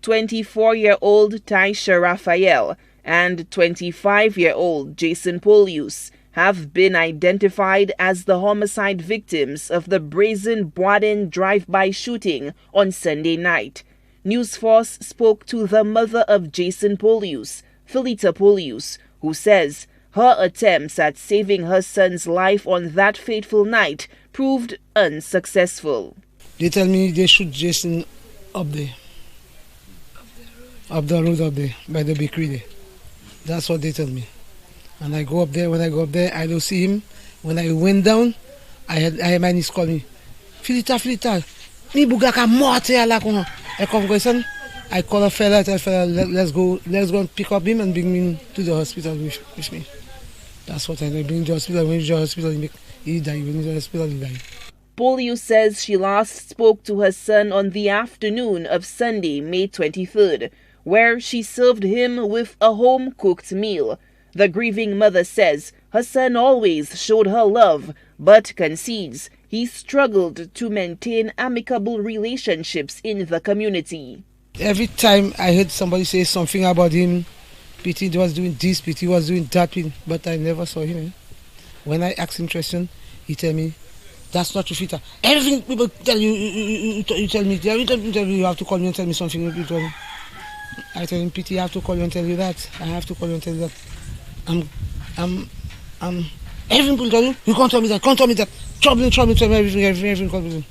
24-year-old Taisha Raphael and 25-year-old Jason Polius have been identified as the homicide victims of the brazen Bois D'inde drive-by shooting on Sunday night. News Force spoke to the mother of Jason Polius, Philita Polius, who says her attempts at saving her son's life on that fateful night proved unsuccessful. They tell me they shoot Jason up there. Up the road up there, by the bakery there. That's what they tell me. And I go up there. When I go up there, I don't see him. When I went down, I had my niece call me. Filita, ni bugaka morte ala kono. I come question. I call a fella, tell fella, let's go and pick up him and bring him to the hospital with me. That's what I do. Bring him to the hospital. When he's to the hospital, he die. When he's to the hospital, he die. Polius says she last spoke to her son on the afternoon of Sunday, May 23rd, where she served him with a home-cooked meal. The grieving mother says her son always showed her love, but concedes he struggled to maintain amicable relationships in the community. Every time I heard somebody say something about him, Pity was doing this, Pity was doing that, but I never saw him. When I asked him question, he tell me, that's not true, Fita. Everything people tell you, you tell me, you have to call me and tell me something. You tell me. I tell him, Pity, I have to call you and tell you that. I have to call you and tell you that. Everything people tell you, you can't tell me that, trouble, everything.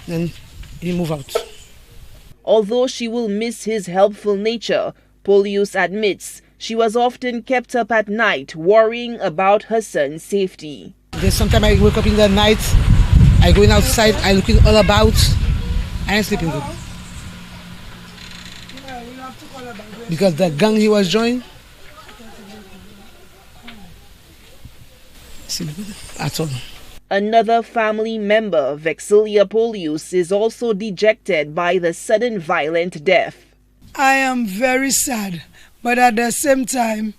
Then he move out. Although she will miss his helpful nature, Polius admits she was often kept up at night worrying about her son's safety. There's sometimes I wake up in the night, I going outside, I looking all about, I ain't sleeping good. Because the gang he was joining, at all. Another family member, Vexilia Polius, is also dejected by the sudden violent death. I am very sad, but at the same time,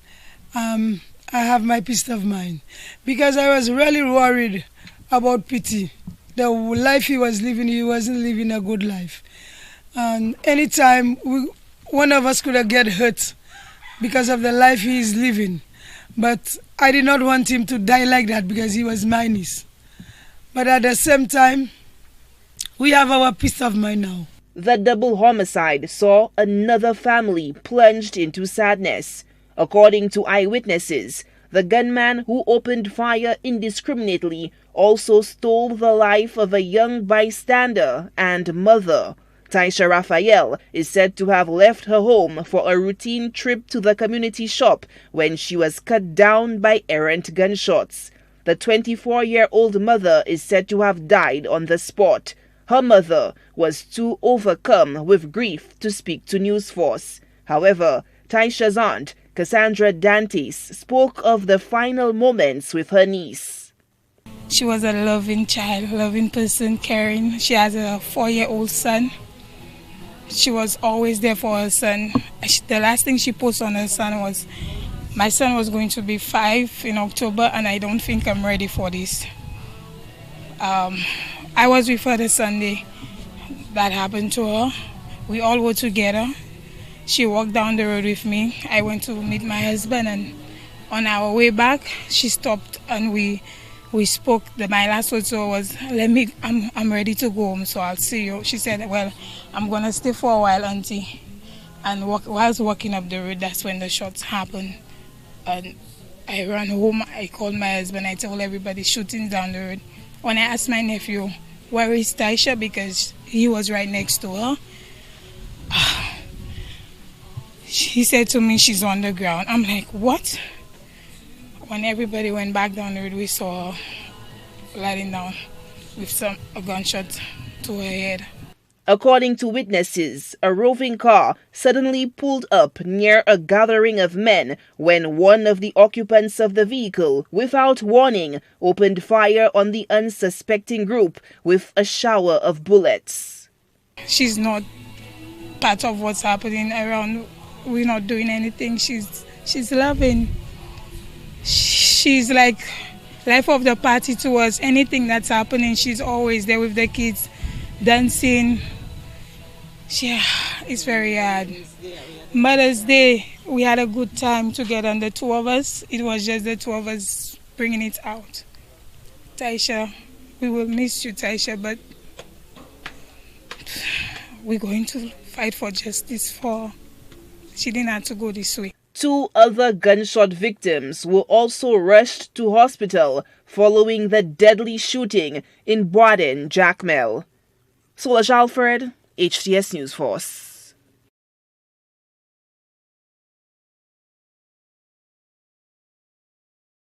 I have my peace of mind because I was really worried about Pity. The life he was living, he wasn't living a good life. And anytime one of us could have get hurt because of the life he is living. But I did not want him to die like that because he was my niece. But at the same time, we have our peace of mind now. The double homicide saw another family plunged into sadness. According to eyewitnesses, the gunman who opened fire indiscriminately also stole the life of a young bystander and mother. Taisha Raphael is said to have left her home for a routine trip to the community shop when she was cut down by errant gunshots. The 24-year-old mother is said to have died on the spot. Her mother was too overcome with grief to speak to News Force. However, Taisha's aunt, Cassandra Dantes, spoke of the final moments with her niece. She was a loving child, loving person, caring. She has a 4-year-old son. She was always there for her son. The last thing she posted on her son was, my son was going to be 5 in October and I don't think I'm ready for this. I was with her the Sunday that happened to her. We all were together. She walked down the road with me. I went to meet my husband and on our way back, she stopped and we spoke. My last word to her was, I'm ready to go home, so I'll see you. She said, well, I'm going to stay for a while, auntie. And whilst walking up the road, that's when the shots happened. And I ran home, I called my husband, I told everybody shooting down the road. When I asked my nephew, where is Taisha, because he was right next to her, he said to me, she's on the ground. I'm like, what? When everybody went back down the road, we saw her lying down with a gunshot to her head. According to witnesses, a roving car suddenly pulled up near a gathering of men when one of the occupants of the vehicle, without warning, opened fire on the unsuspecting group with a shower of bullets. She's not part of what's happening around. We're not doing anything. She's loving. She's like life of the party to us. Anything that's happening, she's always there with the kids, dancing. It's very hard. Mother's Day, we had a good time together, and the two of us, it was just the two of us bringing it out. Taisha, we will miss you, Taisha, but we're going to fight for justice for... She didn't have to go this way. 2 other gunshot victims were also rushed to hospital following the deadly shooting in Bois D'inde Jacmel. Solange Alfred, HTS News Force.